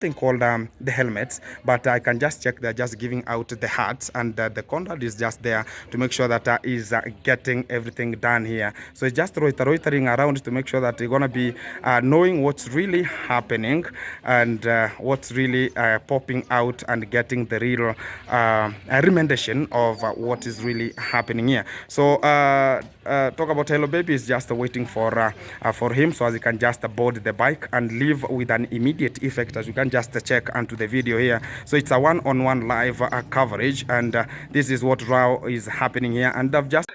thing called the helmets, but I can just check they're just giving out the hats, and the Condad is just there to make sure that is getting everything done here. So it's just loitering around to make sure that you're gonna be knowing what's really happening and what's really popping out and getting the real recommendation of what is really happening here. So talk about Hello Baby is just waiting for him, so as he can just board the bike and leave with an immediate effect, as you can just check onto the video here. So it's a one-on-one live coverage, and this is what now is happening here. And I've just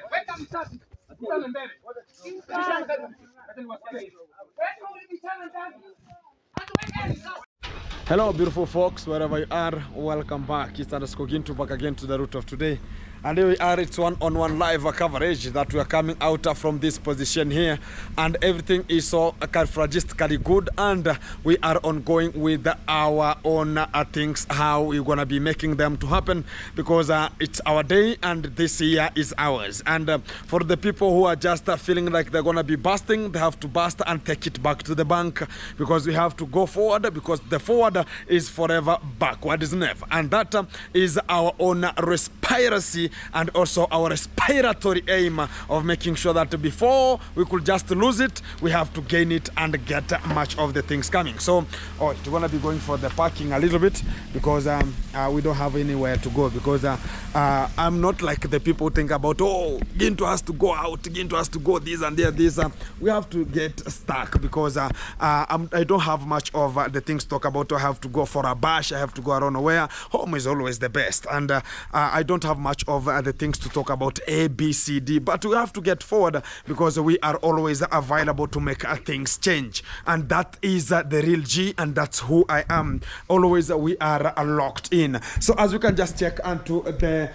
hello beautiful folks, wherever you are, welcome back. It's Gintu back again to the root of today, and here we are. It's one-on-one live coverage that we are coming out from this position here, and everything is so califragistically good, and we are ongoing with our own things, how we're gonna be making them to happen, because it's our day and this year is ours. And for the people who are just feeling like they're gonna be busting, they have to bust and take it back to the bank, because we have to go forward, because the forward is forever, backward is never. And that is our own respiracy and also our respiratory aim of making sure that before we could just lose it, we have to gain it and get much of the things coming. So we're gonna be going for the parking a little bit, because we don't have anywhere to go, because I'm not like the people who think about, oh, Gintu has to go out, Gintu has to go this and there, this. We have to get stuck, because I don't have much of the things to talk about. I have to go for a bash, I have to go around nowhere. Home is always the best, and I don't have much of the things to talk about A, B, C, D, but we have to get forward, because we are always available to make things change, and that is the real G, and that's who I am. Always we are locked in. So as you can just check onto the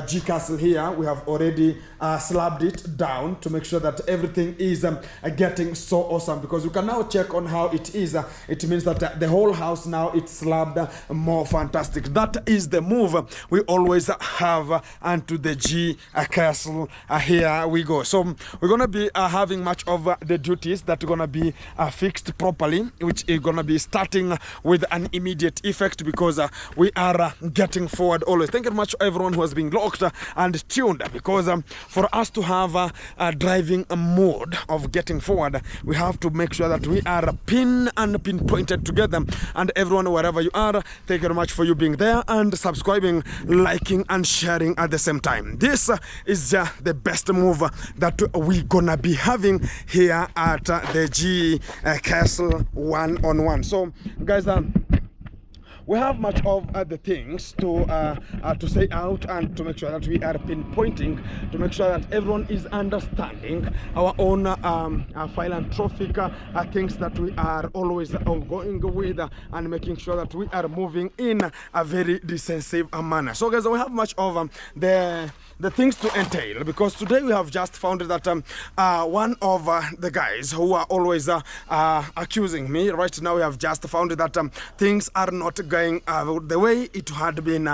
G castle here, we have already slabbed it down to make sure that everything is getting so awesome, because you can now check on how it is. It means that the whole house now it's slabbed more fantastic. That is the move we always have onto the G castle. Here we go. So we're gonna be having much of the duties that are gonna be fixed properly, which is gonna be starting with an immediate effect, because we are getting forward always. Thank you very much everyone who has been locked and tuned, because for us to have a driving mode of getting forward, we have to make sure that we are pinpointed together. And everyone, wherever you are, thank you very much for you being there and subscribing, liking and sharing at the same time. This is the best move that we're gonna be having here at the G Castle one-on-one. So guys, we have much of the things to say out, and to make sure that we are pinpointing, to make sure that everyone is understanding our own philanthropic things that we are always ongoing with, and making sure that we are moving in a very defensive manner. So guys, we have much of the things to entail, because today we have just found that one of the guys who are always accusing me, right now we have just found that things are not going the way it had been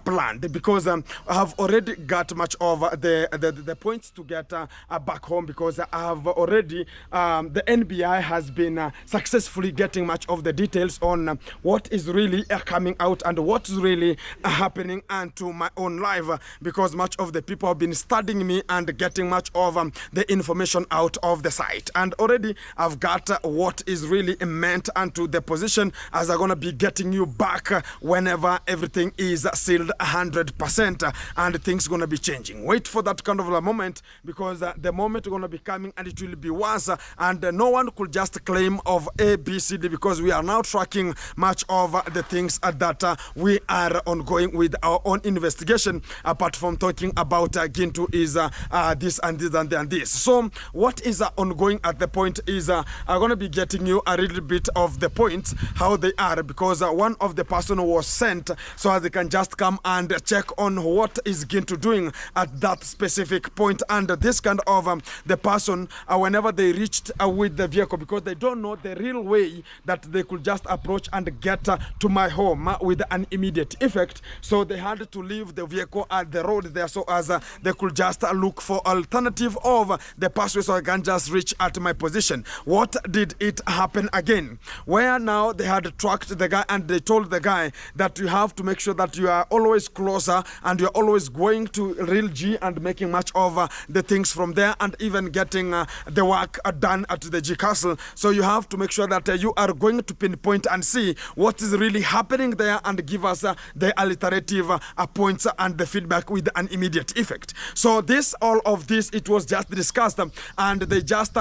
planned, because I have already got much of the points to get back home, because I have already the NBI has been successfully getting much of the details on what is really coming out and what's really happening onto my own life, because much of the people have been studying me and getting much of the information out of the site, and already I've got what is really meant onto the position, as I'm gonna be getting you back whenever everything is sealed 100% and things gonna be changing. Wait for that kind of a moment, because the moment gonna be coming and it will be worse, and no one could just claim of A, B, C, D, because we are now tracking much of the things that we are ongoing with our own investigation, apart from talking about Gintu is this and this and this. So what is ongoing at the point is I'm gonna be getting you a little bit of the points how they are, because one of the the person was sent so as they can just come and check on what is Gintu doing at that specific point. And this kind of the person, whenever they reached with the vehicle, because they don't know the real way that they could just approach and get to my home with an immediate effect. So they had to leave the vehicle at the road there so as they could just look for alternative of the passway so I can just reach at my position. What did it happen again? Where now they had tracked the guy and they told the guy that you have to make sure that you are always closer and you're always going to Real G and making much of the things from there and even getting the work done at the G Castle. So you have to make sure that you are going to pinpoint and see what is really happening there and give us the alternative points and the feedback with an immediate effect. So this, all of this, it was just discussed and they just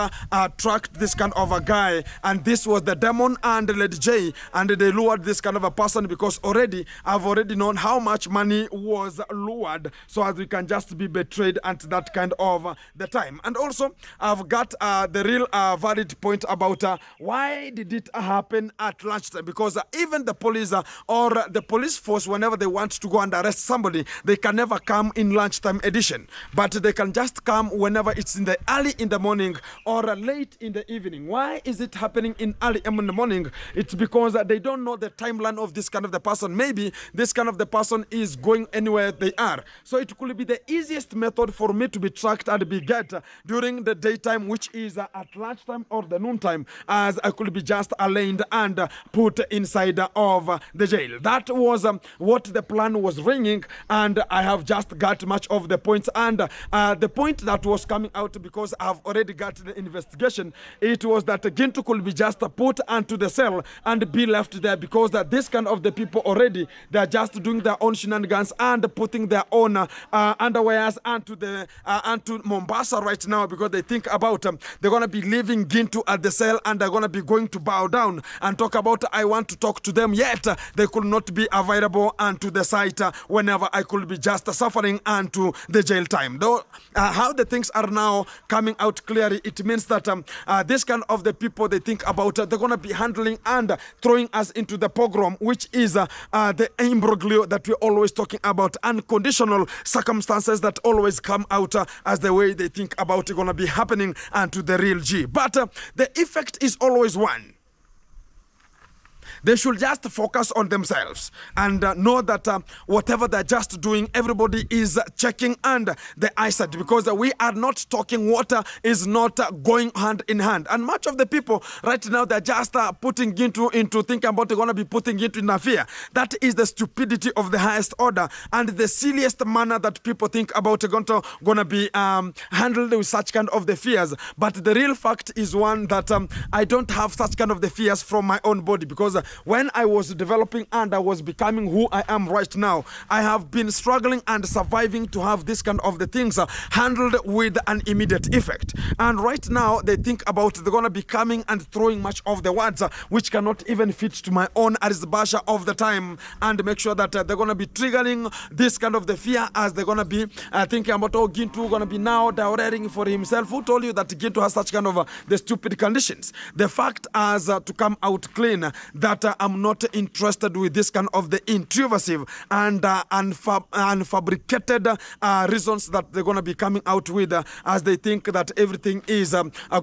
tracked this kind of a guy, and this was the Demon and Lady J, and they lured this kind of a person because I've already known how much money was lured so as we can just be betrayed at that kind of the time. And also I've got the real valid point about why did it happen at lunchtime, because even the police or the police force, whenever they want to go and arrest somebody, they can never come in lunchtime edition, but they can just come whenever it's in the early in the morning or late in the evening. Why is it happening in early in the morning? It's because they don't know the timeline of this kind of the person. Maybe this kind of the person is going anywhere they are, so it could be the easiest method for me to be tracked and be get during the daytime, which is at lunchtime or the noontime, as I could be just arraigned and put inside of the jail. That was what the plan was ringing, and I have just got much of the points. And the point that was coming out, because I've already got the investigation, it was that Gintu could be just put onto the cell and be left there, because this kind of the people already, they're just doing their own shenanigans and putting their own underwears onto Mombasa right now, because they think about they're going to be leaving Gintu at the cell and they're going to be going to bow down and talk about I want to talk to them, yet they could not be available onto the site whenever I could be just suffering onto the jail time. Though how the things are now coming out clearly, it means that this kind of the people, they think about they're going to be handling and throwing us into the pogrom, which is the imbroglio that we're always talking about, unconditional circumstances that always come out as the way they think about it going to be happening and to the Real G. But the effect is always one. They should just focus on themselves and know that whatever they're just doing, everybody is checking and the eyesight, because we are not talking water is not going hand in hand. And much of the people right now, they're just putting into thinking about they're going to be putting into in a fear. That is the stupidity of the highest order and the silliest manner that people think about going to be handled with such kind of the fears. But the real fact is one that I don't have such kind of the fears from my own body, because when I was developing and I was becoming who I am right now, I have been struggling and surviving to have this kind of the things handled with an immediate effect. And right now they think about they're going to be coming and throwing much of the words which cannot even fit to my own arizbasha of the time, and make sure that they're going to be triggering this kind of the fear as they're going to be thinking about, oh, Gintu going to be now diarrheaing for himself. Who told you that Gintu has such kind of the stupid conditions? The fact as to come out clean that I'm not interested with this kind of the intrusive and unfabricated reasons that they're going to be coming out with as they think that everything is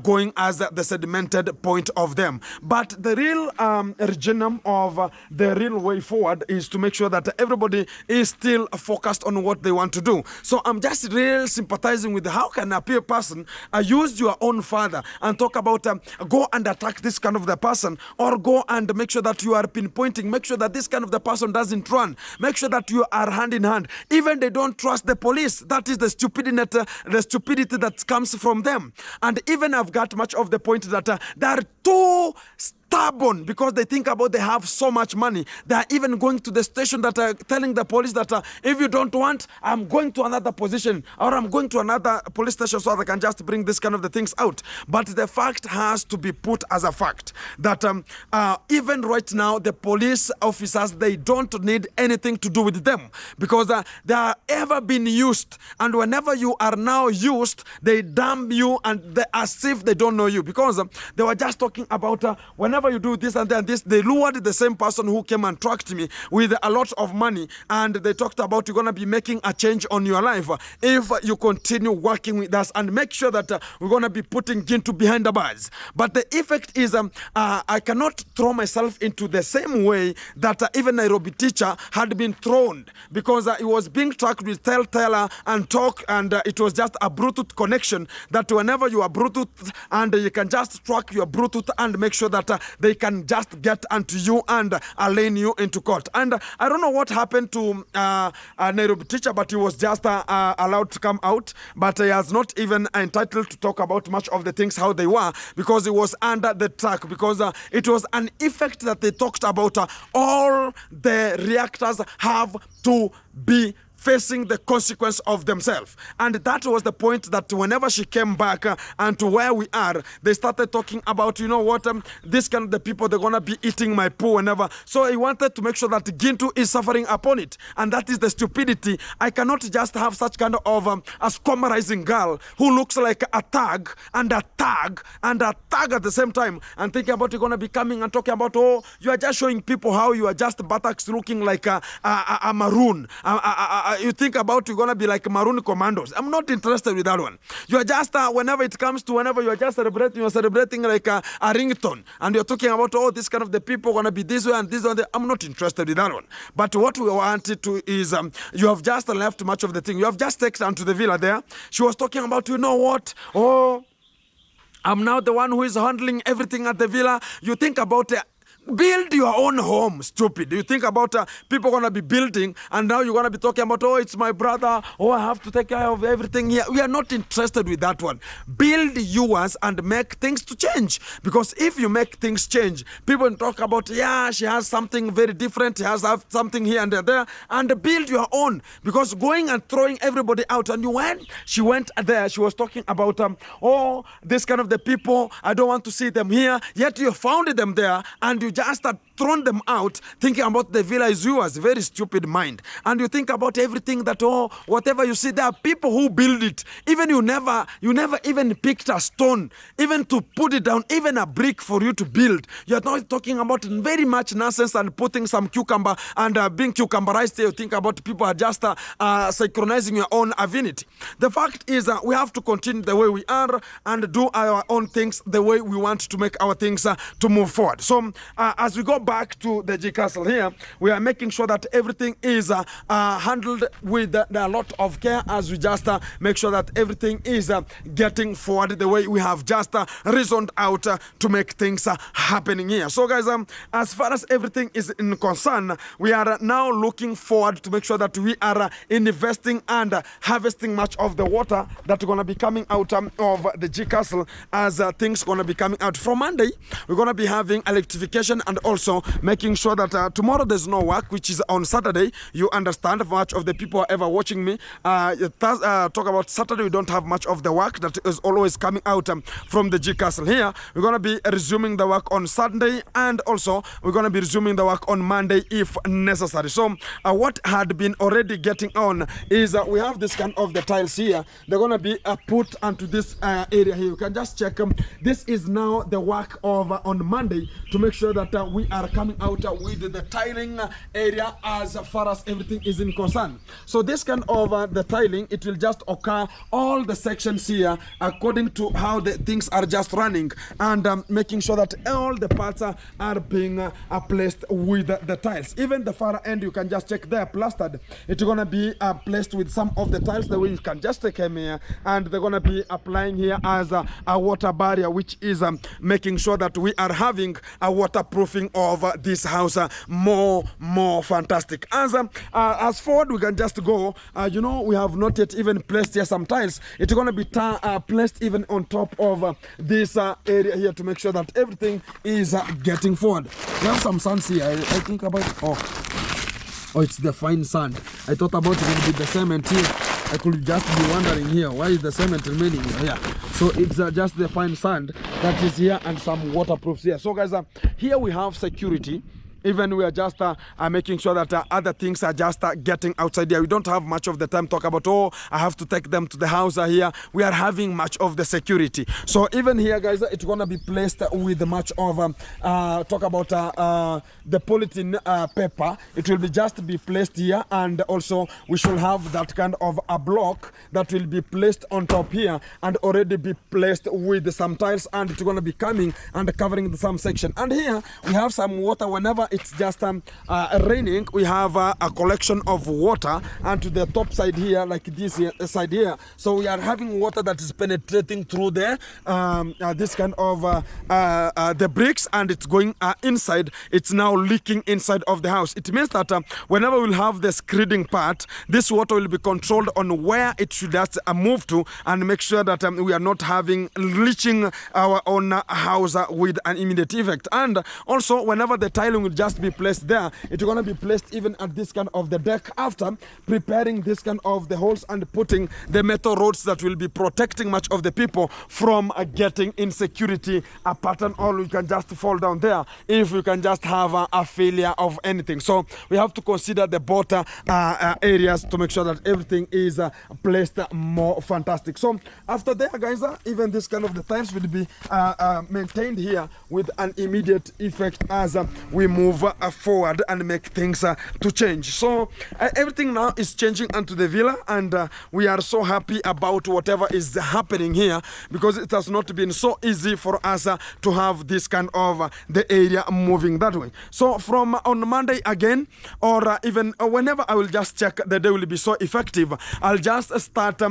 going as the sedimented point of them. But the real regimen of the real way forward is to make sure that everybody is still focused on what they want to do. So I'm just real sympathizing with how can a peer person use your own father and talk about go and attack this kind of the person, or go and make sure that you are pinpointing, make sure that this kind of the person doesn't run, make sure that you are hand in hand. Even they don't trust the police. That is the stupidity that comes from them. And even I've got much of the point that they are too stubborn because they think about they have so much money. They are even going to the station that are telling the police that if you don't want, I'm going to another position or I'm going to another police station so I can just bring this kind of the things out. But the fact has to be put as a fact that even right now the police officers, they don't need anything to do with them because they are ever been used, and whenever you are now used, they damn you and they as if they don't know you, because they were just talking about whenever whenever you do this and this, they lured the same person who came and tracked me with a lot of money, and they talked about you're going to be making a change on your life if you continue working with us, and make sure that we're going to be putting Gintu behind the bars. But the effect is I cannot throw myself into the same way that even Nairobi teacher had been thrown, because he was being tracked with telltale and talk, and it was just a Bluetooth connection that whenever you are Bluetooth, and you can just track your Bluetooth and make sure that they can just get onto you and lane you into court. And I don't know what happened to Nairobi teacher, but he was just allowed to come out, but he has not even entitled to talk about much of the things how they were, because he was under the track, because it was an effect that they talked about. All the reactors have to be facing the consequence of themselves. And that was the point, that whenever she came back and to where we are, they started talking about, you know what, this kind of the people, they're going to be eating my poo whenever. So he wanted to make sure that Gintu is suffering upon it. And that is the stupidity. I cannot just have such kind of a squammerizing girl who looks like a tag and a tag and a tag at the same time, and thinking about you're going to be coming and talking about, oh, you are just showing people how you are just buttocks looking like a maroon. You think about you're going to be like Maroon Commandos. I'm not interested with that one. You are just, whenever it comes to whenever you are just celebrating, you're celebrating like a ringtone. And you're talking about, oh, this kind of the people going to be this way and this one. I'm not interested with that one. But what we wanted to is, you have just left much of the thing. You have just taken her to the villa there. She was talking about, you know what? Oh, I'm now the one who is handling everything at the villa. You think about build your own home, stupid. You think about people going to be building, and now you're going to be talking about, oh, it's my brother, oh, I have to take care of everything here. We are not interested with that one. Build yours and make things to change. Because if you make things change, people talk about, yeah, she has something very different, she has something here and there, and build your own. Because going and throwing everybody out, and she went there, she was talking about, oh, this kind of the people, I don't want to see them here, yet you found them there, and you just thrown them out, thinking about the villa is yours. Very stupid mind. And you think about everything that, oh, whatever you see, there are people who build it. Even you never even picked a stone, even to put it down, even a brick for you to build. You're not talking about very much nonsense and putting some cucumber and being cucumberized there. You think about people are just synchronizing your own divinity. The fact is we have to continue the way we are and do our own things the way we want to make our things to move forward. So as we go back to the G Castle here, we are making sure that everything is handled with a lot of care, as we just make sure that everything is getting forward the way we have just reasoned out to make things happening here. So guys, as far as everything is in concern, we are now looking forward to make sure that we are investing and harvesting much of the water that's going to be coming out of the G Castle, as things going to be coming out. From Monday, we're going to be having electrification, and also making sure that tomorrow there's no work, which is on Saturday. You understand, much of the people are ever watching me talk about Saturday, we don't have much of the work that is always coming out from the G Castle here. We're going to be resuming the work on Sunday, and also we're going to be resuming the work on Monday if necessary. So what had been already getting on is we have this kind of the tiles here. They're going to be put onto this area here. You can just check this is now the work of on Monday, to make sure that we are coming out with the tiling area as far as everything is in concern. So this kind of the tiling, it will just occur all the sections here according to how the things are just running, and making sure that all the parts are being placed with the tiles. Even the far end, you can just check there, plastered. It's going to be placed with some of the tiles, the way you can just take them here, and they're going to be applying here as a water barrier, which is making sure that we are having a waterproofing of this house more fantastic. As forward we can just go, you know, we have not yet even placed here some tiles. It's going to be placed even on top of this area here, to make sure that everything is getting forward. We have some sands here. I think about, oh, it's the fine sand. I thought about it would be the cement here. I could just be wondering here, why is the cement remaining here? Yeah. So it's just the fine sand that is here, and some waterproofs here. So guys, here we have security even we are just making sure that other things are just getting outside here. We don't have much of the time to talk about, oh, I have to take them to the house here. We are having much of the security. So even here, guys, it's going to be placed with much of, talk about the polythene paper. It will be just be placed here, and also we should have that kind of a block that will be placed on top here and already be placed with some tiles, and it's going to be coming and covering some section. And here we have some water. Whenever it's just raining, we have a collection of water, and to the top side here, like this here, side here, so we are having water that is penetrating through there, this kind of the bricks, and it's going inside. It's now leaking inside of the house. It means that whenever we'll have the screeding part, this water will be controlled on where it should just move to, and make sure that we are not having leaching our own house with an immediate effect. And also, whenever the tiling will just be placed there, it's going to be placed even at this kind of the deck, after preparing this kind of the holes and putting the metal rods that will be protecting much of the people from getting insecurity a pattern, or we can just fall down there if we can just have a failure of anything. So we have to consider the both areas to make sure that everything is placed more fantastic. So after that, guys, even this kind of the tiles will be maintained here with an immediate effect as we move forward and make things to change. So everything now is changing onto the villa, and we are so happy about whatever is happening here, because it has not been so easy for us to have this kind of the area moving that way. So from on Monday again, or even whenever I will just check the day will be so effective, I'll just start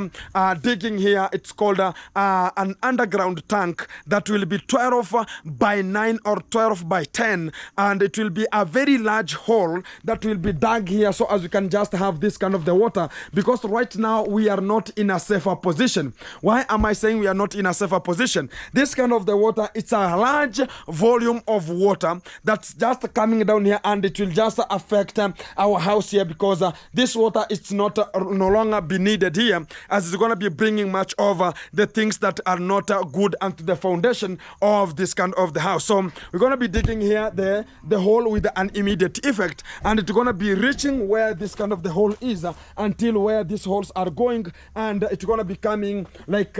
digging here. It's called an underground tank that will be 12 by 9 or 12 by 10, and it will be a very large hole that will be dug here, so as we can just have this kind of the water, because right now we are not in a safer position. Why am I saying we are not in a safer position? This kind of the water, it's a large volume of water that's just coming down here, and it will just affect our house here, because this water is not no longer be needed here, as it's going to be bringing much of the things that are not good onto the foundation of this kind of the house. So we're going to be digging here the hole with an immediate effect, and it's going to be reaching where this kind of the hole is until where these holes are going, and it's going to be coming like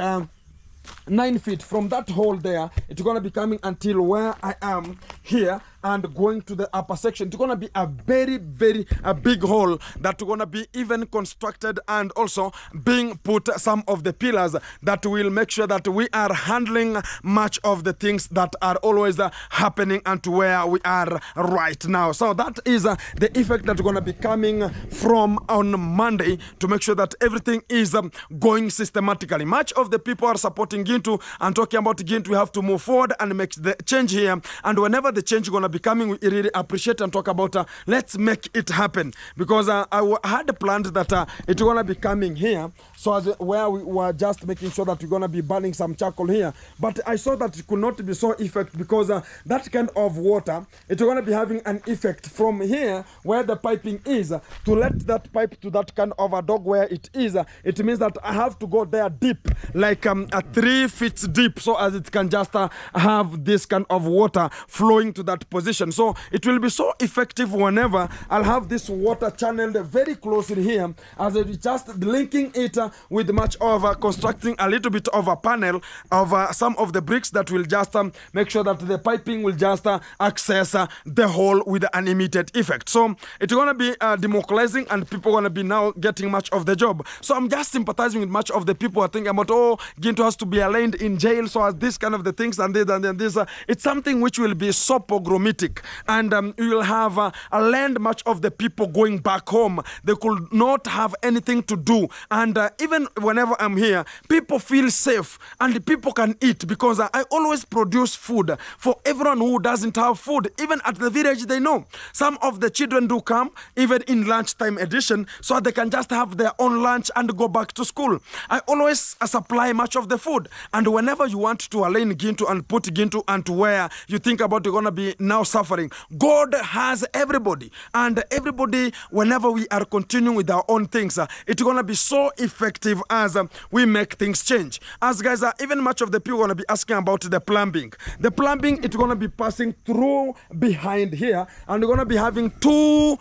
9 feet from that hole there. It's going to be coming until where I am here, and going to the upper section. It's going to be a very big hole that's going to be even constructed, and also being put some of the pillars that will make sure that we are handling much of the things that are always happening and to where we are right now. So that is the effect that's going to be coming from on Monday, to make sure that everything is going systematically. Much of the people are supporting Gintu and talking about Gintu. We have to move forward and make the change here, and whenever the change is going to be coming, we really appreciate and talk about let's make it happen, because I had planned that it's going to be coming here, so as where we were just making sure that we're going to be burning some charcoal here, but I saw that it could not be so effective, because that kind of water, it's going to be having an effect from here where the piping is, to let that pipe to that kind of a dog where it is. It means that I have to go there deep, like 3 feet deep, so as it can just have this kind of water flowing to that position. So it will be so effective whenever I'll have this water channeled very closely here, as it just linking it with much of constructing a little bit of a panel of some of the bricks that will just make sure that the piping will just access the hole with an immediate effect. So it's going to be democratizing, and people going to be now getting much of the job. So I'm just sympathizing with much of the people who are thinking about, oh, Gintu has to be aligned in jail, so as this kind of the things and this and then this. It's something which will be so pogromitic, and you will have a land much of the people going back home. They could not have anything to do, and even whenever I'm here, people feel safe and people can eat, because I always produce food for everyone who doesn't have food. Even at the village, they know some of the children do come even in lunchtime edition, so they can just have their own lunch and go back to school. I always supply much of the food, and whenever you want to align Gintu and put Gintu and where you think about you're going to be now now suffering. God has everybody, and everybody, whenever we are continuing with our own things, it's going to be so effective as we make things change. As guys, even much of the people are going to be asking about the plumbing. The plumbing, it's going to be passing through behind here, and we're going to be having two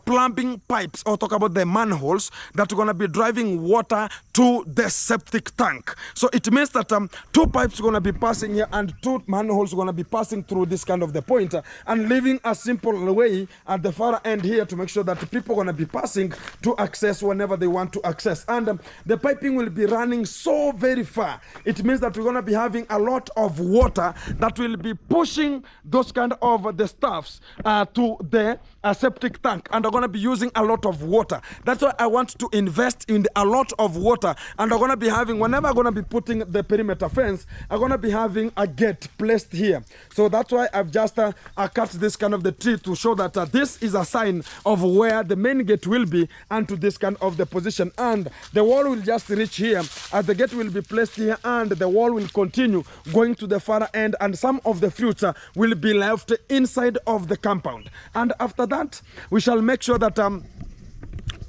plumbing pipes, or talk about the manholes, that are going to be driving water to the septic tank. So it means that two pipes are going to be passing here, and two manholes are going to be passing through this kind of the point, and leaving a simple way at the far end here to make sure that people are going to be passing to access whenever they want to access. And the piping will be running so very far. It means that we're going to be having a lot of water that will be pushing those kind of the stuffs to the septic tank, and are going to be using a lot of water. That's why I want to invest in a lot of water, and I'm going to be having, whenever I'm going to be putting the perimeter fence, I'm going to be having a gate placed here. So that's why I've just cut this kind of the tree to show that this is a sign of where the main gate will be, and to this kind of the position, and the wall will just reach here, as the gate will be placed here, and the wall will continue going to the far end, and some of the fruits will be left inside of the compound. And after that, we shall make sure that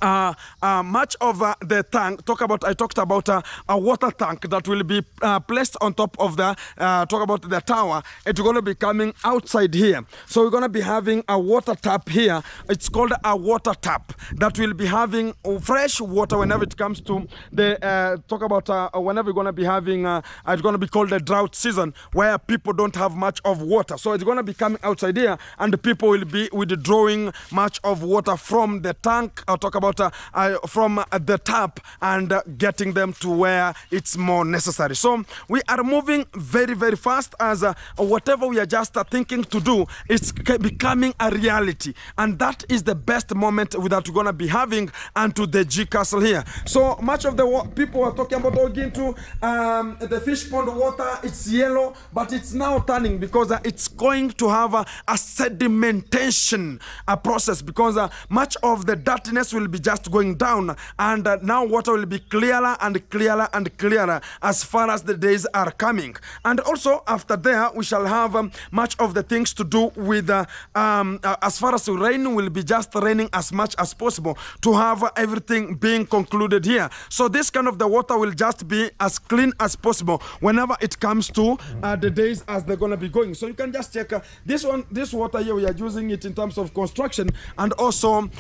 much of the tank, I talked about a water tank that will be placed on top of the talk about the tower. It's going to be coming outside here, so we're going to be having a water tap here. It's called a water tap that will be having fresh water whenever it comes to the talk about whenever we're going to be having it's going to be called the drought season, where people don't have much of water. So it's going to be coming outside here, and the people will be withdrawing much of water from the tank. I'll talk about from the tap, and getting them to where it's more necessary. So we are moving very, very fast, as whatever we are just thinking to do, it's becoming a reality, and that is the best moment that we're going to be having onto the G Castle here. So much of the people are talking about going to the fish pond water. It's yellow, but it's now turning, because it's going to have a sedimentation process, because much of the dirtiness will be just going down, and now water will be clearer and clearer and clearer as far as the days are coming. And also after there, we shall have much of the things to do with as far as rain will be just raining as much as possible to have everything being concluded here. So this kind of the water will just be as clean as possible whenever it comes to the days as they're going to be going. So you can just check this water here, we are using it in terms of construction, and also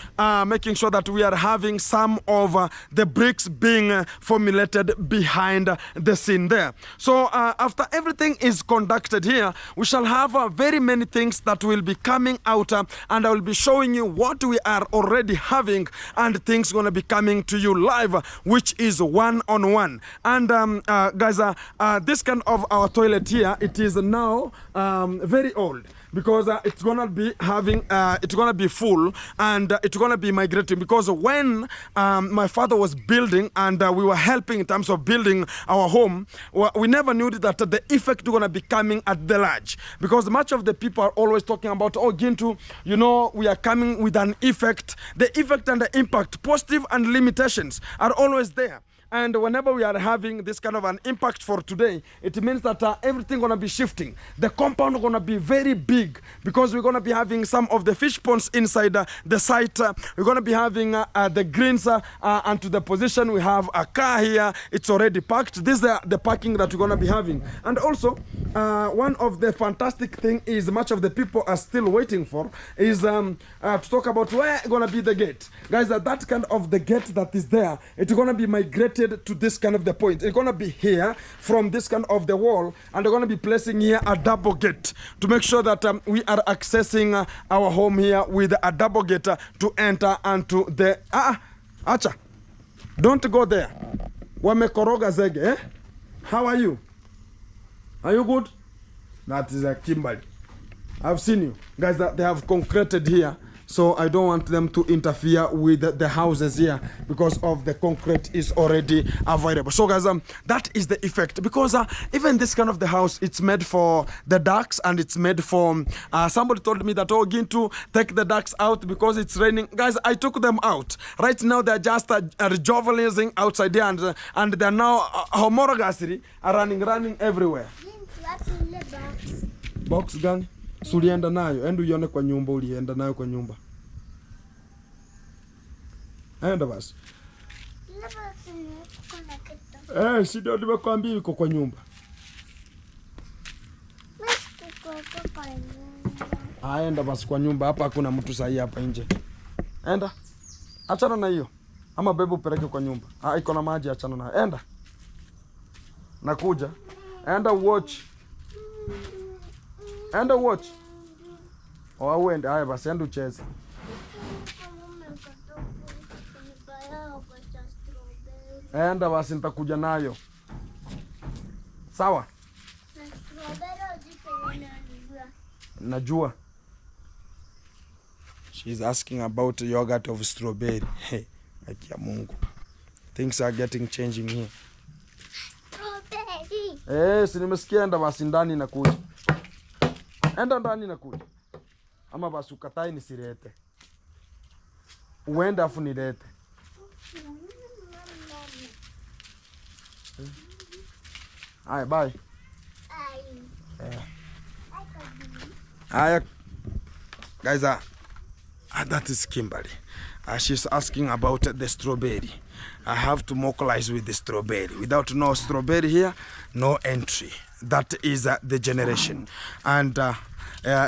making sure that we are having some of the bricks being formulated behind the scene there. So after everything is conducted here, we shall have very many things that will be coming out, and I will be showing you what we are already having, and things going to be coming to you live, which is one-on-one. And guys, this kind of our toilet here, it is now very old, because it's gonna be having it's gonna be full, and it's gonna be migrating, because when my father was building, and we were helping in terms of building our home, we never knew that the effect gonna be coming at the large, because much of the people are always talking about, oh Gintu, you know, we are coming with an effect. The effect and the impact, positive and limitations, are always there. And whenever we are having this kind of an impact for today, it means that everything going to be shifting. The compound going to be very big, because we're going to be having some of the fish ponds inside the site. We're going to be having the greens, and to the position we have a car here. It's already parked. This is the parking that we're going to be having. And also, one of the fantastic thing is much of the people are still waiting for is to talk about where going to be the gate. Guys, that kind of the gate that is there, it's going to be migrated to this kind of the point. It's going to be here from this kind of the wall, and they're going to be placing here a double gate to make sure that we are accessing our home here with a double gate to enter onto the acha, don't go there. Wamekoroga zege, eh? How are you? Are you good? That is a Kimberly. I've seen you guys, that they have concreted here. So I don't want them to interfere with the houses here, because of the concrete is already available. So guys, that is the effect, because even this kind of the house, it's made for the ducks, and it's made for somebody told me that, oh, Gintu, take the ducks out because it's raining. Guys, I took them out. Right now they're just rejuvenating outside there, and they're now homogeneously running everywhere. What's in the box? Box gun. Sulienda nayo, enda uione kwa nyumba, ulienda nayo kwa nyumba. Enda basi. Si ndio nimekwambia iko kwa nyumba. Enda basi kwa nyumba, hapa hakuna mtu sahi hapa nje. Enda. Achana na hiyo. Ama bebe upeleke kwa nyumba. Iko na maji, achana na. Enda. Nakuja. Enda watch. Enda watch. Uende, haya basi enda ucheze. Enda basi nitakuja nayo. Sawa? Najua. She's asking about yogurt of strawberry. Hey, akia Mungu. Things are getting changing here. Strawberry. Si nimesikia, enda basi ndani nakuja. Enda ndani nakuja. Ama basi ukatai nisirete. Uende afu nilete. Alright, bye. Guys, that is Kimberly. She's asking about the strawberry. I have to mobilize with the strawberry. Without no strawberry here, no entry. That is the generation. And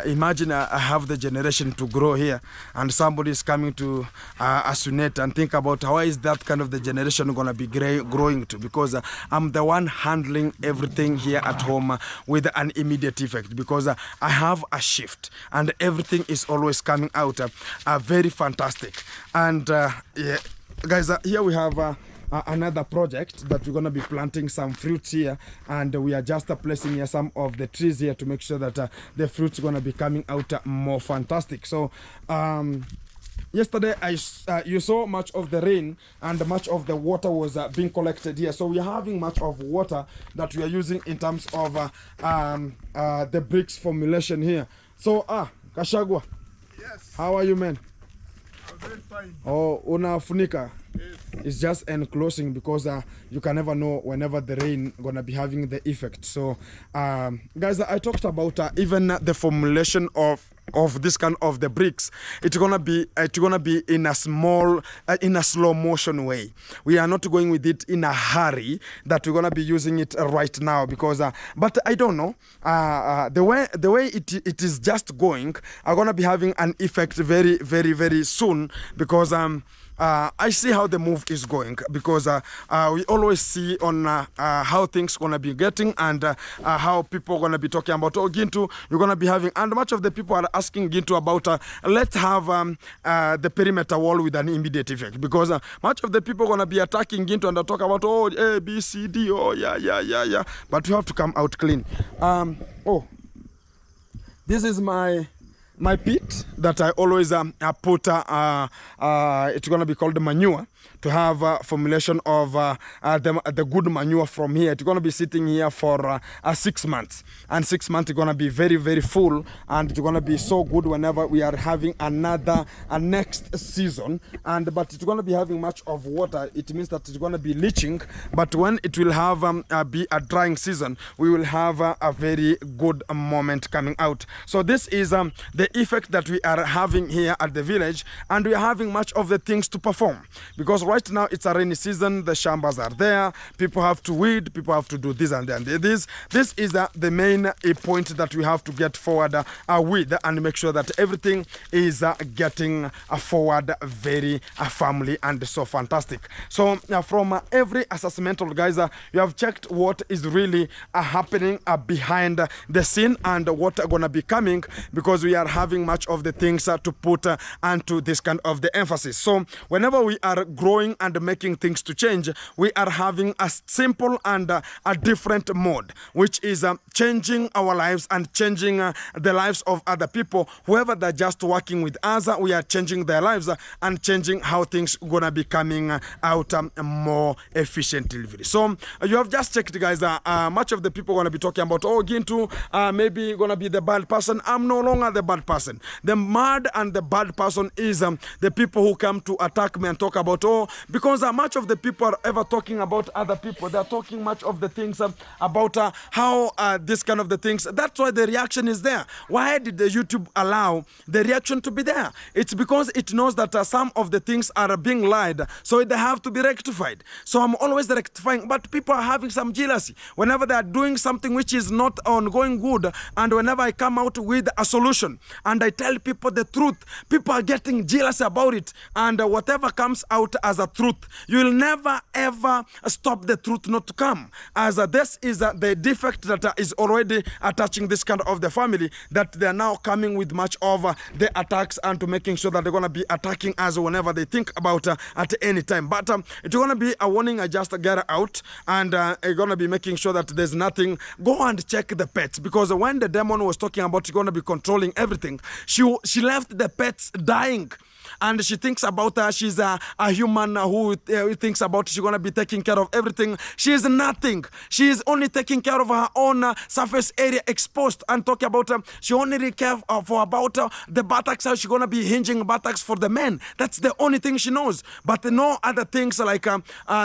imagine I have the generation to grow here, and somebody is coming to Asunete and think about how is that kind of the generation going to be growing to, because I'm the one handling everything here at home with an immediate effect, because I have a shift and everything is always coming out very fantastic. And yeah, guys, here we have another project that we're going to be planting some fruits here, and we are just placing here some of the trees here to make sure that the fruits are going to be coming out more fantastic. So yesterday you saw much of the rain and much of the water was being collected here, so we are having much of water that we are using in terms of the bricks formulation here. So Kashagwa, yes, how are you, man? I'm very fine. Unafunika? Yes. It's just enclosing because you can never know whenever the rain gonna be having the effect. So guys, I talked about even the formulation of this kind of the bricks. It's gonna be in a small in a slow motion way. We are not going with it in a hurry that we're gonna be using it right now, because but I don't know, the way it is just going are gonna be having an effect very, very, very soon, because I see how the move is going, because we always see on how things gonna be getting, and how people gonna be talking about, oh, Gintu, you're gonna be having, and much of the people are asking Gintu about let's have the perimeter wall with an immediate effect, because much of the people gonna be attacking Gintu and talk about, oh, A, B, C, D, oh, yeah, but you have to come out clean. This is my pit that I always put, it's going to be called the manure, to have formulation of the good manure from here. It's going to be sitting here for 6 months, and 6 months is going to be very, very full, and it's going to be so good whenever we are having another next season. But it's going to be having much of water. It means that it's going to be leaching, but when it will have be a drying season, we will have a very good moment coming out. So this is the effect that we are having here at the village, and we are having much of the things to perform, because right now it's a rainy season, the shambas are there, people have to weed, people have to do this and that. This is the main point that we have to get forward with, and make sure that everything is getting forward very firmly and so fantastic. So from every assessment, guys, you have checked what is really happening behind the scene and what are gonna be coming, because we are having much of the things to put onto this kind of the emphasis. So whenever we are growing and making things to change, we are having a simple and a different mode, which is changing our lives and changing the lives of other people. Whoever they're just working with us, we are changing their lives and changing how things gonna be coming out more efficiently. So you have just checked, guys, much of the people gonna be talking about, oh, Gintu, maybe gonna be the bad person. I'm no longer the bad person. The mad and the bad person is the people who come to attack me and talk about, oh, because much of the people are ever talking about other people. They're talking much of the things about how this kind of the things. That's why the reaction is there. Why did the YouTube allow the reaction to be there? It's because it knows that some of the things are being lied, so they have to be rectified. So I'm always rectifying, but people are having some jealousy whenever they are doing something which is not ongoing good, and whenever I come out with a solution and I tell people the truth, people are getting jealous about it, and whatever comes out as a truth, you will never ever stop the truth not to come, as this is the defect that is already attaching this kind of the family, that they are now coming with much of the attacks and to making sure that they're going to be attacking us whenever they think about at any time. But it's going to be a warning. I just get out, and I'm going to be making sure that there's nothing. Go and check the pets, because when the demon was talking about going to be controlling everything, she left the pets dying. And she thinks about she's a human who thinks about she's going to be taking care of everything. She is nothing. She is only taking care of her own surface area exposed, and talking about she only really cares for about the buttocks, how she's going to be hinging buttocks for the men. That's the only thing she knows. But no other things, like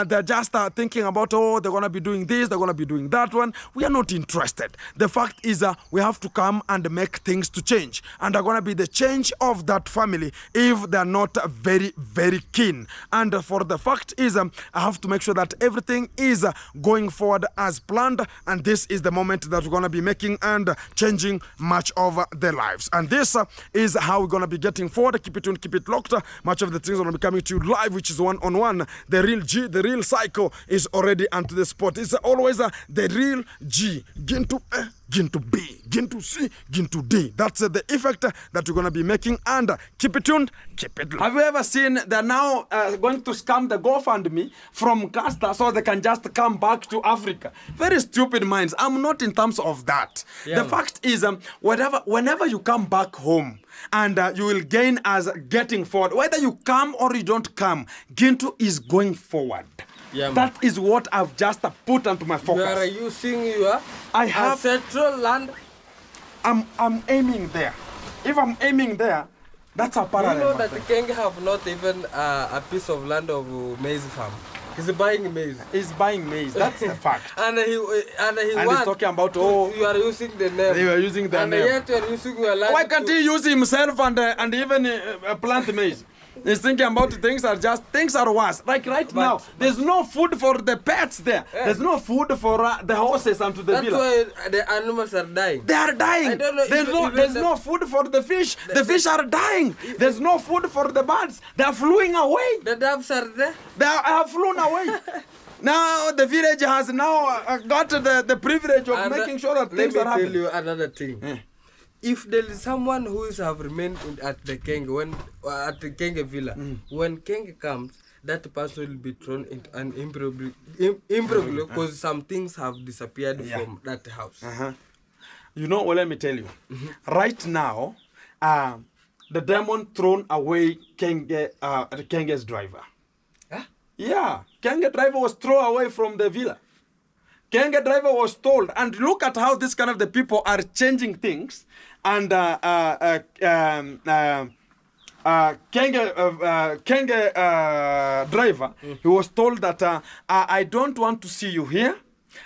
they're just thinking about, oh, they're going to be doing this, they're going to be doing that one. We are not interested. The fact is we have to come and make things to change. And they're going to be the change of that family if they're not very, very keen. And for the fact is I have to make sure that everything is going forward as planned, and this is the moment that we're going to be making and changing much of their lives. And this is how we're going to be getting forward. Keep it tuned, keep it locked. Much of the things are going to be coming to you live, which is one-on-one. The real G, the real psycho is already onto the spot. It's always the real G. Gin to B, gin to C, gin to D. That's the effect that we're going to be making, and keep it tuned, keep it locked. Have you ever seen they're now going to scam the GoFundMe from Castor so they can just come back to Africa? Very stupid minds. I'm not in terms of that. The fact is, whenever you come back home, and you will gain as getting forward. Whether you come or you don't come, Gintu is going forward. Yeah, that is what I've just put onto my focus. You are using your central land. I'm aiming there. If I'm aiming there, that's a parallel. You know that the King have not even a piece of land of maize farm. He's buying maize. He's buying maize. That's the fact. and he's talking about, oh, you are using the name. You are using the name. And yet you are using your land. Why can't he use himself and even plant maize? He's thinking about things are worse. Like right now, there's no food for the pets there. Yeah. There's no food for the horses and to the villa. That's why the animals are dying. They are dying. There's no food for the fish. The fish are dying. There's no food for the birds. They are flying away. The doves are there. They have flown away. Now the village has now got the privilege of making sure that things are happening. Let me tell you another thing. Yeah. If there is someone who is have remained at the Kenge at the Kenge villa, when Kenge comes, that person will be thrown into an improbable because some things have disappeared from that house. You know, well, let me tell you. Right now, the demon thrown away Kenge's driver. Huh? Yeah, Kenge driver was thrown away from the villa. Kenge driver was told, and look at how this kind of the people are changing things. And Kenge driver, he was told that I don't want to see you here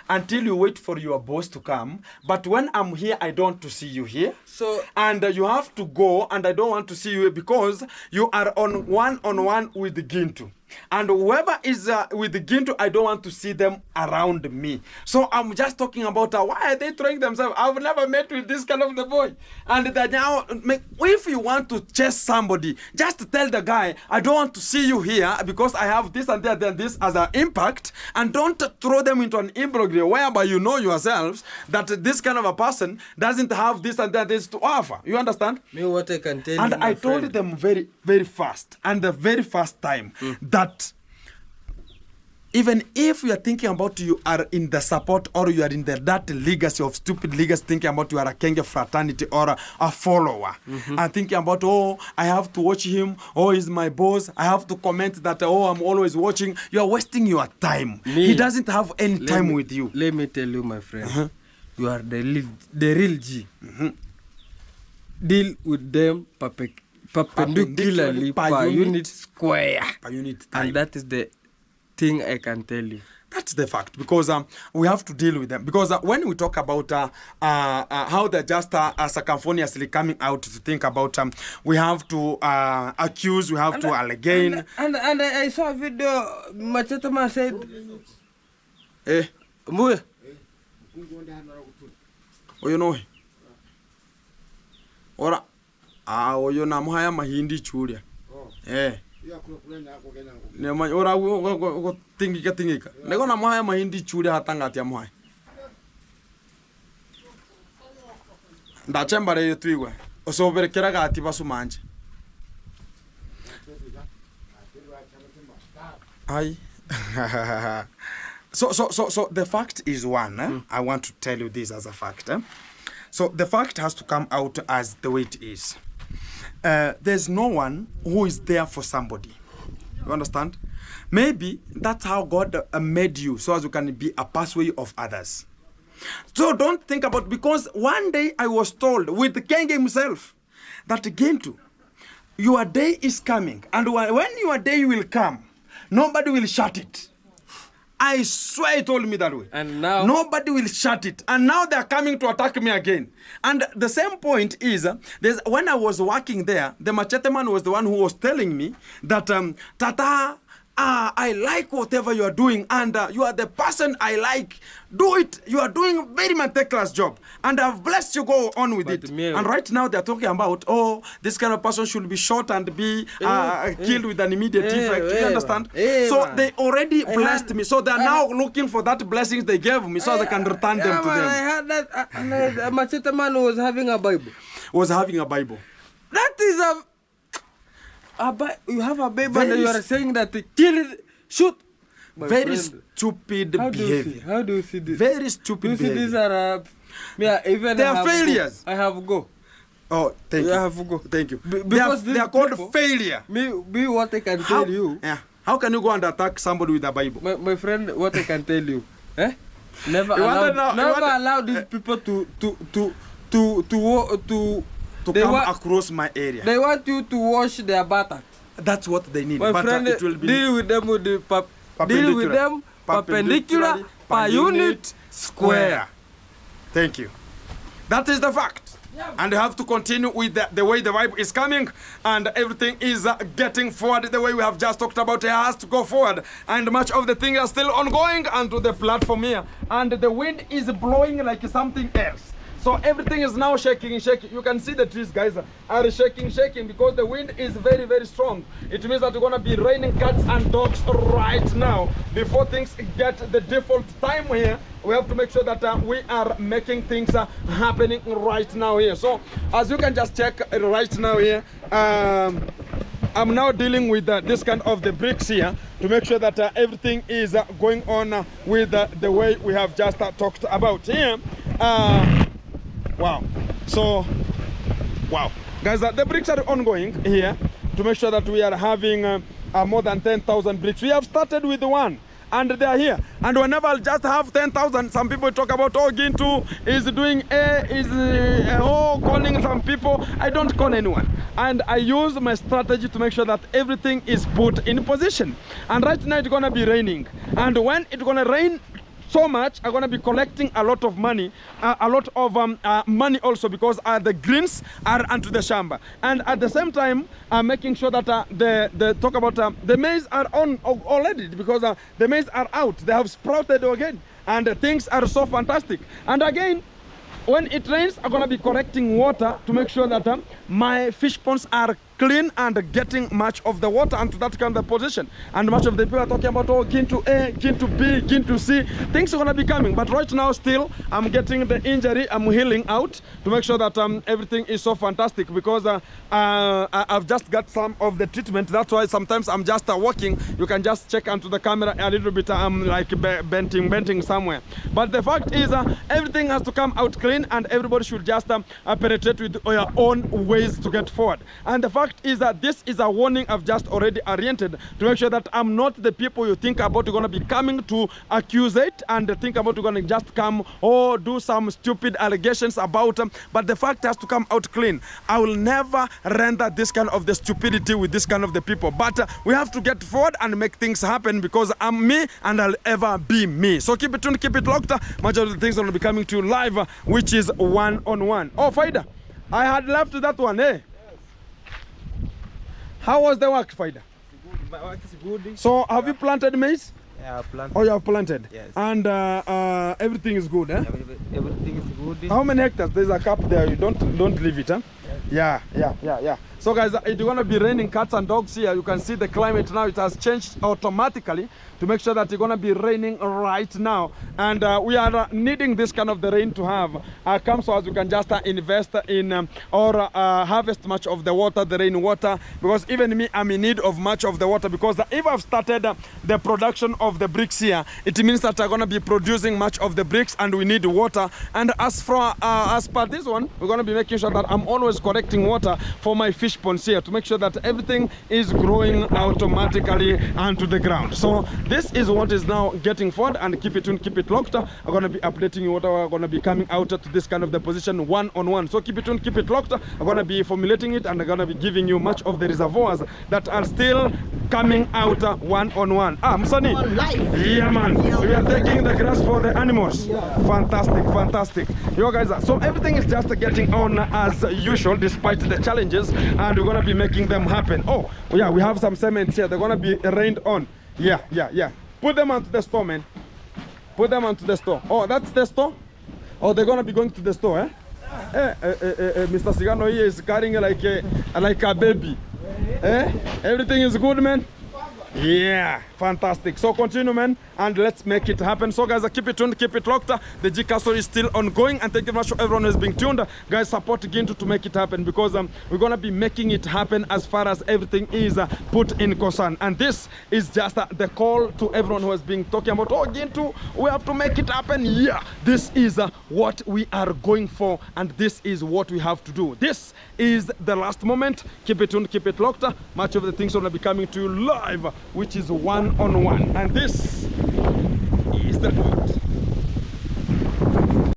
until you wait for your boss to come. But when I'm here, I don't want to see you here. So and you have to go, and I don't want to see you because you are on one-on-one with Gintu. And whoever is with the Gintu, I don't want to see them around me. So I'm just talking about why are they throwing themselves? I've never met with this kind of the boy. And that now, if you want to chase somebody, just tell the guy, I don't want to see you here because I have this and that and this as an impact. And don't throw them into an imbroglio whereby you know yourselves that this kind of a person doesn't have this and that is to offer. You understand? Me, what I can tell and you, I told them very, very fast, and the very first time that even if you are thinking about you are in the support or you are in that legacy of stupid legacy, thinking about you are a Kenge fraternity or a follower, and thinking about, oh, I have to watch him, oh, he's my boss, I have to comment that, oh, I'm always watching, you are wasting your time. He doesn't have any time with you. Let me tell you, my friend, you are the real G. Deal with them perpendicularly per unit square. Per unit time. And that is the thing I can tell you. That's the fact, because we have to deal with them. Because when we talk about how they're just circumphoniously coming out to think about, we have to accuse, we have to allegate. And I saw a video, Machetama said, Mbuya, oyo no ora oyo na muhaya mahindi chulia ne ma ora go tingika nego na muhaya mahindi chulia hatangati ya muhaya ndachembare yetu igwe osoberekera gati basumanje ai So the fact is one. I want to tell you this as a fact. So the fact has to come out as the way it is. There's no one who is there for somebody. You understand? Maybe that's how God made you, so as you can be a pathway of others. So don't think about, because one day I was told with the king himself that Gintu, your day is coming, and when your day will come, nobody will shut it. I swear he told me that way. And now nobody will shut it. And now they are coming to attack me again. And the same point is, when I was working there, the machete man was the one who was telling me that, Tata, I like whatever you are doing, and you are the person I like. Do it. You are doing very meticulous job, and I've blessed you. Go on with it. And right now they are talking about, oh, this kind of person should be shot and be killed with an immediate effect. You understand? So they already blessed me. So they are now looking for that blessings they gave me, so they can return them to them. I heard that Machete man was having a Bible. Was having a Bible. That is you have a Bible and you are saying that kill it, shoot. Very stupid behavior. How do you see this? Very stupid behavior. These are even they are failures. I have go. Oh, thank you. I have go. Thank you. Because they are called failure. Me, what I can tell you. Yeah. How can you go and attack somebody with a Bible? My friend, what I can tell you. Never allow these people to come across my area. They want you to wash their buttocks. That's what they need. My but friend, it will be deal with them with the perpendicular per unit square. Thank you. That is the fact. Yeah. And you have to continue with the way the Bible is coming, and everything is getting forward the way we have just talked about. It has to go forward, and much of the things are still ongoing onto the platform here, and the wind is blowing like something else. So everything is now shaking. You can see the trees, guys, are shaking because the wind is very, very strong. It means that we're going to be raining cats and dogs right now. Before things get the default time here, we have to make sure that we are making things happening right now here. So as you can just check right now here, I'm now dealing with this kind of the bricks here to make sure that everything is going on with the way we have just talked about here. Wow. So, wow. Guys, the bricks are ongoing here to make sure that we are having more than 10,000 bricks. We have started with one, and they are here. And whenever I'll just have 10,000, some people talk about, oh, Gintu is doing calling some people. I don't call anyone. And I use my strategy to make sure that everything is put in position. And right now it's going to be raining. And when it's going to rain so much, I'm going to be collecting a lot of money, money also, because the greens are onto the shamba. And at the same time, I'm making sure that the maize are on already, because the maize are out. They have sprouted again, and things are so fantastic. And again, when it rains, I'm going to be collecting water to make sure that my fish ponds are clean and getting much of the water into that kind of position. And much of the people are talking about, oh, Gintu A, Gintu B, Gintu C. Things are going to be coming. But right now, still, I'm getting the injury. I'm healing out to make sure that everything is so fantastic, because I've just got some of the treatment. That's why sometimes I'm just walking. You can just check onto the camera a little bit. I'm like bending somewhere. But the fact is, everything has to come out clean, and everybody should just penetrate with your own ways to get forward. And the fact fact is that this is a warning I've just already oriented to make sure that I'm not the people you think about you're going to be coming to accuse it and think about you're going to just come or do some stupid allegations about them. But the fact has to come out clean. I will never render this kind of the stupidity with this kind of the people. But we have to get forward and make things happen because I'm me and I'll ever be me. So keep it tuned, keep it locked. Much of the things are going to be coming to you live, which is one-on-one. Oh, Faida, I had left that one, eh? Yes. How was the work, Faida? Good. My work is good. So have you planted maize? Yeah, I've planted. Oh, you have planted? Yes. And everything is good, eh? Everything is good. How many hectares? There's a cup there. You don't leave it, huh? Yes. Yeah. So guys, it's going to be raining cats and dogs here. You can see the climate now. It has changed automatically to make sure that it's going to be raining right now. And we are needing this kind of the rain to have come so as we can just invest in or harvest much of the water, the rainwater. Because even me, I'm in need of much of the water. Because if I've started the production of the bricks here, it means that I'm going to be producing much of the bricks and we need water. And as per this one, we're going to be making sure that I'm always collecting water for my fish ponds here to make sure that everything is growing automatically onto the ground. So this is what is now getting forward, and keep it tuned, keep it locked. I'm going to be updating you what are going to be coming out to this kind of the position one-on-one. So keep it tuned, keep it locked. I'm going to be formulating it and I'm going to be giving you much of the reservoirs that are still coming out one-on-one. Musani. Yeah, man. We are taking the grass for the animals. Fantastic. Yo guys, so everything is just getting on as usual despite the challenges, and we're going to be making them happen. Oh yeah, we have some cement here. They're going to be rained on. Yeah. Put them onto the store, man. Put them onto the store. Oh, that's the store? Oh, they're going to be going to the store, eh? Mr. Sigano here is carrying like a baby. Eh? Everything is good, man? Yeah, fantastic. So continue, man, and let's make it happen. So guys, keep it tuned, keep it locked. The G Castle is still ongoing, and thank you very much to everyone who's being tuned. Guys, support Gintu to make it happen, because we're gonna be making it happen as far as everything is put in concern. And this is just the call to everyone who has been talking about, oh Gintu, we have to make it happen. Yeah, this is what we are going for, and this is what we have to do. This is the last moment. Keep it tuned, keep it locked. Much of the things are gonna be coming to you live, which is one-on-one, and this is the part.